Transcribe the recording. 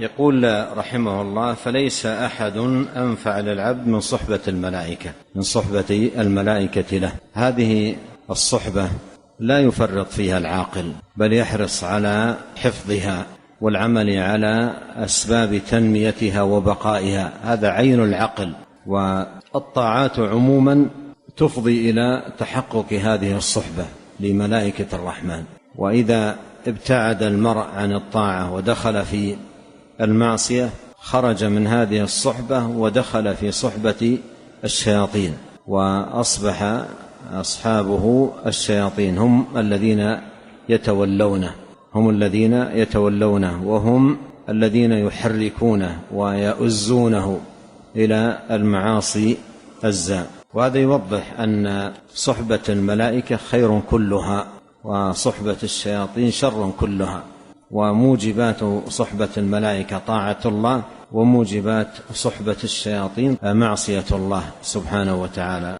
يقول رحمه الله: فليس أحد أنفع للعبد من صحبة الملائكة له. هذه الصحبة لا يفرط فيها العاقل، بل يحرص على حفظها والعمل على أسباب تنميتها وبقائها، هذا عين العقل. والطاعات عموما تفضي إلى تحقق هذه الصحبة لملائكة الرحمن. وإذا ابتعد المرء عن الطاعة ودخل في المعصية خرج من هذه الصحبة ودخل في صحبة الشياطين، وأصبح أصحابه الشياطين هم الذين يتولونه وهم الذين يحركونه ويؤزونه إلى المعاصي الزام. وهذا يوضح أن صحبة الملائكة خير كلها، وصحبة الشياطين شر كلها. وموجبات صحبة الملائكة طاعة الله، وموجبات صحبة الشياطين معصية الله سبحانه وتعالى.